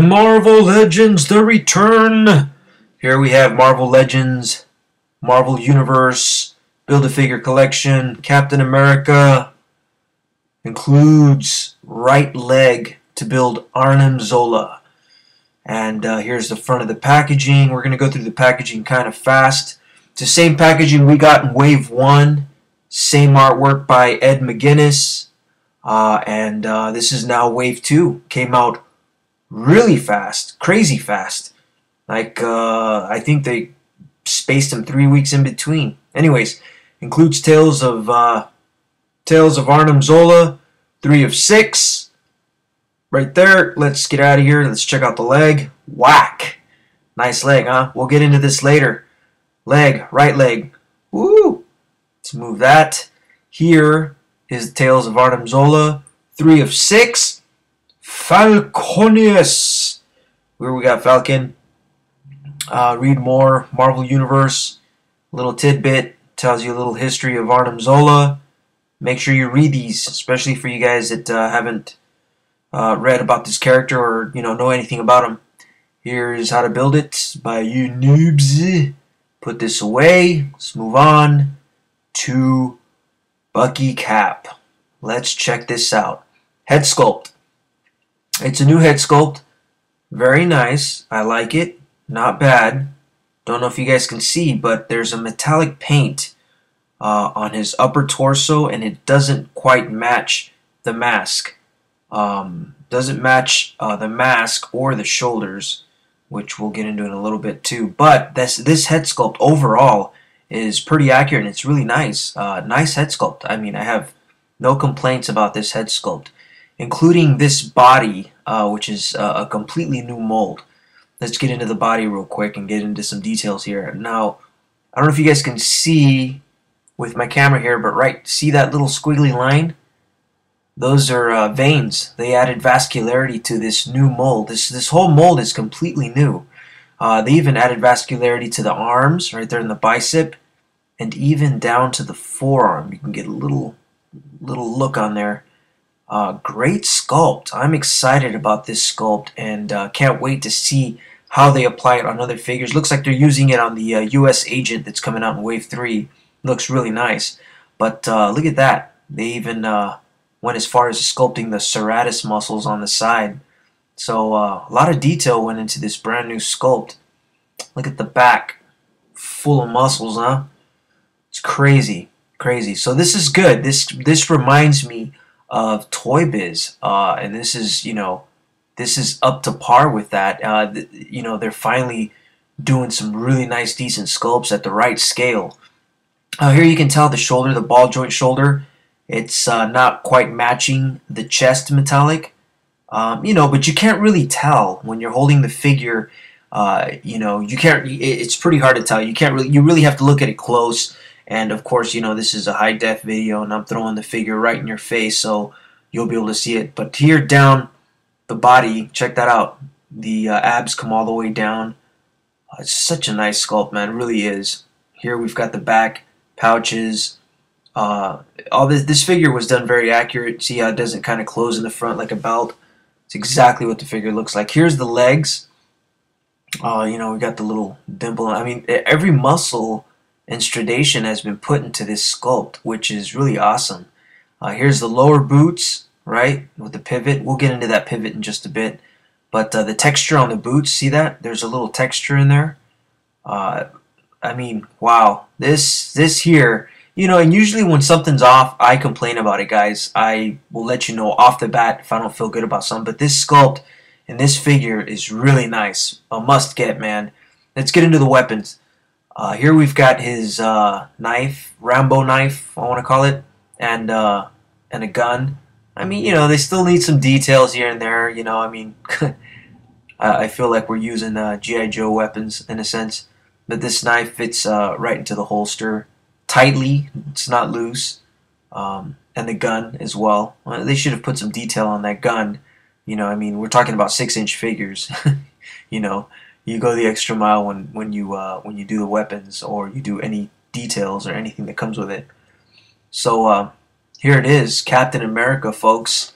Marvel Legends The Return. Here we have Marvel Legends, Marvel Universe, Build-A-Figure Collection. Captain America includes right leg to build Arnim Zola. And here's the front of the packaging. We're going to go through the packaging kind of fast. It's the same packaging we got in Wave 1. Same artwork by Ed McGuinness. And this is now Wave 2. Came out really fast, crazy fast. Like, I think they spaced them 3 weeks in between. Anyways, includes Tales of Arnim Zola, 3 of 6. Right there. Let's get out of here. Let's check out the leg. Whack. Nice leg, huh? We'll get into this later. Leg, right leg. Woo! Let's move that. Here is Tales of Arnim Zola, 3 of 6. Falconius. Where we got Falcon. Read more. Marvel Universe. Little tidbit. Tells you a little history of Arnim Zola. Make sure you read these, especially for you guys that haven't read about this character or know anything about him. Here's how to build it by you noobs. Put this away. Let's move on to Bucky Cap. Let's check this out. Head sculpt. It's a new head sculpt. Very nice. I like it. Not bad. Don't know if you guys can see, but there's a metallic paint on his upper torso, and it doesn't quite match the mask. Doesn't match the mask or the shoulders, which we'll get into in a little bit too. But this head sculpt overall is pretty accurate, and it's really nice. Nice head sculpt. I mean, I have no complaints about this head sculpt, including this body, which is a completely new mold. Let's get into the body real quick and get into some details here. Now, I don't know if you guys can see with my camera here, but see that little squiggly line? Those are veins. They added vascularity to this new mold. This whole mold is completely new. They even added vascularity to the arms, right there in the bicep, and even down to the forearm. You can get a little look on there. Great sculpt. I'm excited about this sculpt and can't wait to see how they apply it on other figures. Looks like they're using it on the US Agent that's coming out in Wave 3. Looks really nice. But look at that. They even went as far as sculpting the serratus muscles on the side. So a lot of detail went into this brand new sculpt. Look at the back. Full of muscles, huh? It's crazy. Crazy. So this is good. This reminds me of Toy Biz, and this is this is up to par with that. They're finally doing some really nice, decent sculpts at the right scale. Here you can tell the shoulder, the ball joint shoulder, it's not quite matching the chest metallic, but you can't really tell when you're holding the figure. You can't. It's pretty hard to tell. You really have to look at it close. And of course, this is a high def video, and I'm throwing the figure right in your face, so you'll be able to see it. But here down the body, check that out. The abs come all the way down. It's such a nice sculpt, man. It really is. Here we've got the back pouches. All this figure was done very accurate. See how it doesn't kind of close in the front like a belt. It's exactly what the figure looks like. Here's the legs. We got the little dimple. I mean, every muscle and stradation has been put into this sculpt, which is really awesome. Here's the lower boots, right, with the pivot. We'll get into that pivot in just a bit. But the texture on the boots, see that? There's a little texture in there. I mean, wow. This here, and usually when something's off, I complain about it, guys. I will let you know off the bat if I don't feel good about something. But this sculpt and this figure is really nice. A must get, man. Let's get into the weapons. Here we've got his knife, Rambo knife, I want to call it, and a gun. I mean, they still need some details here and there. I mean, I feel like we're using G.I. Joe weapons in a sense. But this knife fits right into the holster tightly. It's not loose. And the gun as well. They should have put some detail on that gun. I mean, we're talking about 6-inch figures. You go the extra mile when you do the weapons or you do any details or anything that comes with it. So here it is, Captain America, folks.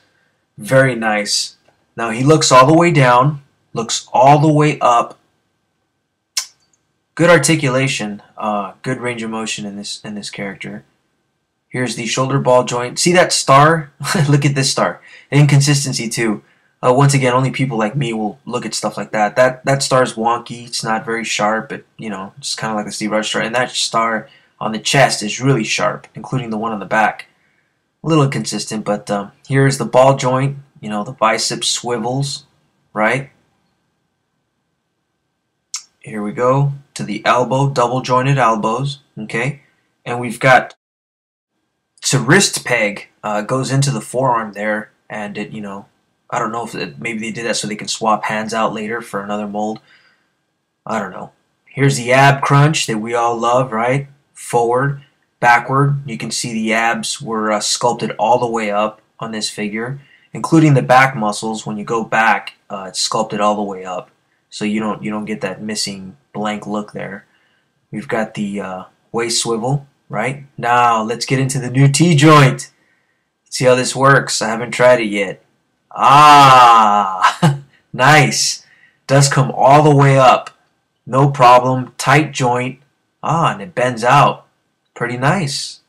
Very nice. Now he looks all the way down. Looks all the way up. Good articulation, good range of motion in this character. Here's the shoulder ball joint. See that star? Look at this star. Inconsistency too. Once again, only people like me will look at stuff like that. That star is wonky. It's not very sharp. It's kind of like the Steve Rogers star. And that star on the chest is really sharp, including the one on the back. A little inconsistent, but here's the ball joint. The bicep swivels, right? Here we go to the elbow, double jointed elbows, okay? And we've got, it's a wrist peg, goes into the forearm there, and it, I don't know if maybe they did that so they can swap hands out later for another mold. I don't know. Here's the ab crunch that we all love, right? Forward, backward. You can see the abs were sculpted all the way up on this figure, including the back muscles. When you go back, it's sculpted all the way up, so you don't get that missing blank look there. We've got the waist swivel, right? Now let's get into the new T-joint. See how this works. I haven't tried it yet. Ah, nice. Does come all the way up. No problem. Tight joint. And it bends out. Pretty nice.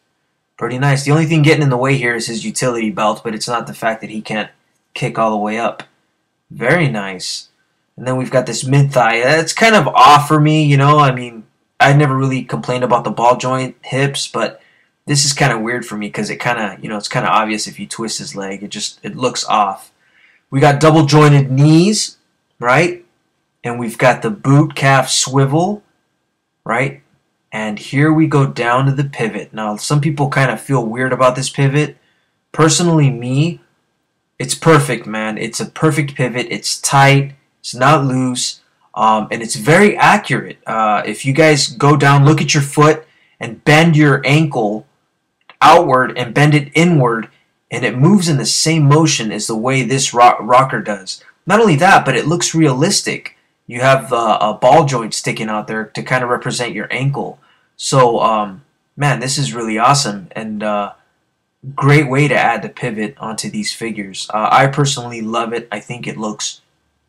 Pretty nice. The only thing getting in the way here is his utility belt, but it's not the fact that he can't kick all the way up. Very nice. And then we've got this mid-thigh. That's kind of off for me, I mean, I never really complained about the ball joint hips, but this is kind of weird for me because it kind of, it's kind of obvious if you twist his leg. It looks off. We got double jointed knees, right? And we've got the boot calf swivel, right? And here we go down to the pivot. Now, some people kind of feel weird about this pivot. Personally, me, it's perfect, man. It's a perfect pivot. It's tight. It's not loose. And it's very accurate. If you guys go down, look at your foot, and bend your ankle outward and bend it inward, and it moves in the same motion as the way this rocker does. Not only that, but it looks realistic. You have a ball joint sticking out there to kind of represent your ankle. So, man, this is really awesome, and great way to add the pivot onto these figures. I personally love it. I think it looks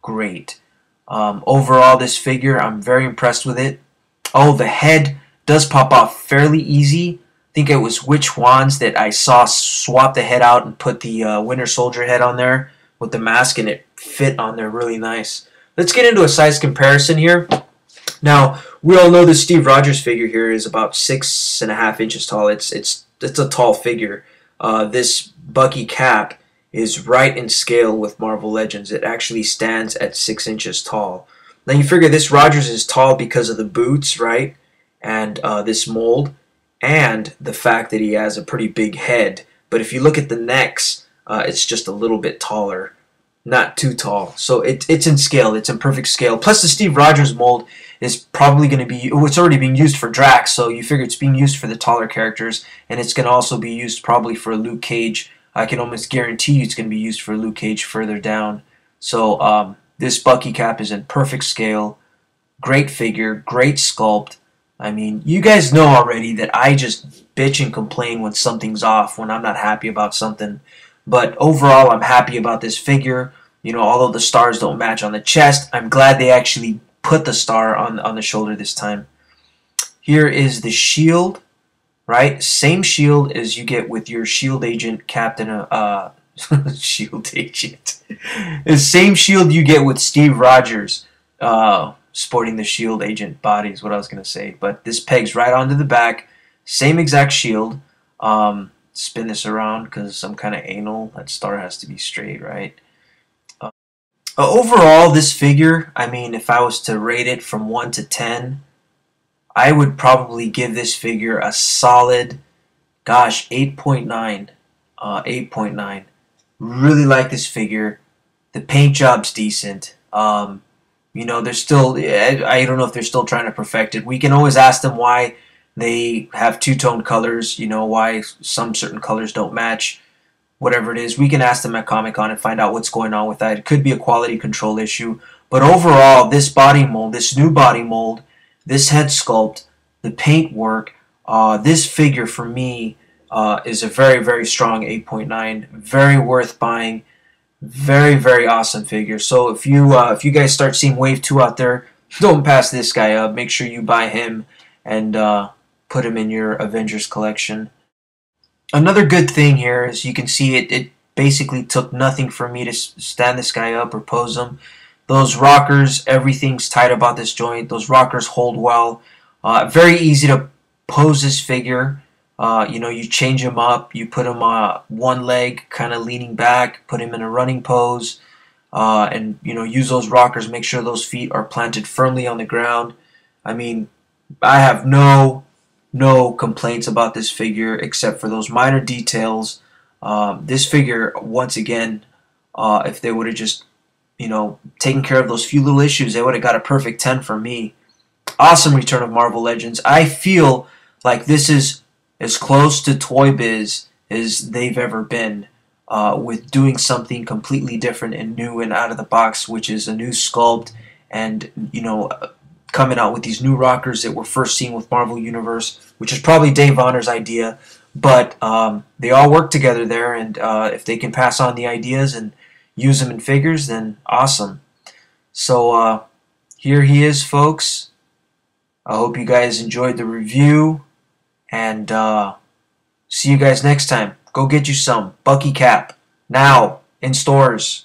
great. Overall, this figure, I'm very impressed with it. Oh, the head does pop off fairly easy. I think it was Witch Wands that I saw swap the head out and put the Winter Soldier head on there with the mask, and it fit on there really nice. Let's get into a size comparison here. Now, we all know the Steve Rogers figure here is about 6.5 inches tall. It's a tall figure. This Bucky cap is right in scale with Marvel Legends. It actually stands at 6 inches tall. Now you figure this Rogers is tall because of the boots, right? And this mold, and the fact that he has a pretty big head. But if you look at the necks, it's just a little bit taller. Not too tall. So it's in scale. It's in perfect scale. Plus the Steve Rogers mold is probably going to be, it's already being used for Drax, so you figure it's being used for the taller characters, and it's going to also be used probably for Luke Cage. I can almost guarantee you it's going to be used for Luke Cage further down. So this Bucky cap is in perfect scale. Great figure, great sculpt. I mean, you guys know already that I just bitch and complain when something's off, when I'm not happy about something. But overall, I'm happy about this figure. Although the stars don't match on the chest, I'm glad they actually put the star on the shoulder this time. Here is the shield, right? Same shield as you get with your Shield Agent Captain, Shield Agent. The same shield you get with Steve Rogers, sporting the Shield Agent body is what I was going to say. But this pegs right onto the back. Same exact shield. Spin this around because I'm kind of anal. That star has to be straight, right? Overall, this figure, I mean, if I was to rate it from 1 to 10, I would probably give this figure a solid, 8.9. 8.9. Really like this figure. The paint job's decent. They're still, I don't know if they're still trying to perfect it. We can always ask them why they have two-tone colors, why some certain colors don't match. Whatever it is, we can ask them at Comic-Con and find out what's going on with that. It could be a quality control issue. But overall, this body mold, this new body mold, this head sculpt, the paint work, this figure for me is a very, very strong 8.9. Very worth buying. Very, very awesome figure. So if you guys start seeing Wave 2 out there, don't pass this guy up. Make sure you buy him and put him in your Avengers collection. Another good thing here is you can see it basically took nothing for me to stand this guy up or pose him. Those rockers, everything's tight about this joint. Those rockers hold well. Very easy to pose this figure. You change him up. You put him one leg kind of leaning back. Put him in a running pose. And use those rockers. Make sure those feet are planted firmly on the ground. I mean, I have no complaints about this figure except for those minor details. This figure, once again, if they would have just taken care of those few little issues, they would have got a perfect 10 from me. Awesome Return of Marvel Legends. I feel like this is as close to Toy Biz as they've ever been, with doing something completely different and new and out of the box, which is a new sculpt and coming out with these new rockers that we're first seeing with Marvel Universe, which is probably Dave Honnor's idea, but they all work together there, and if they can pass on the ideas and use them in figures, then awesome. So here he is, folks. I hope you guys enjoyed the review, and see you guys next time. Go get you some Bucky Cap now in stores.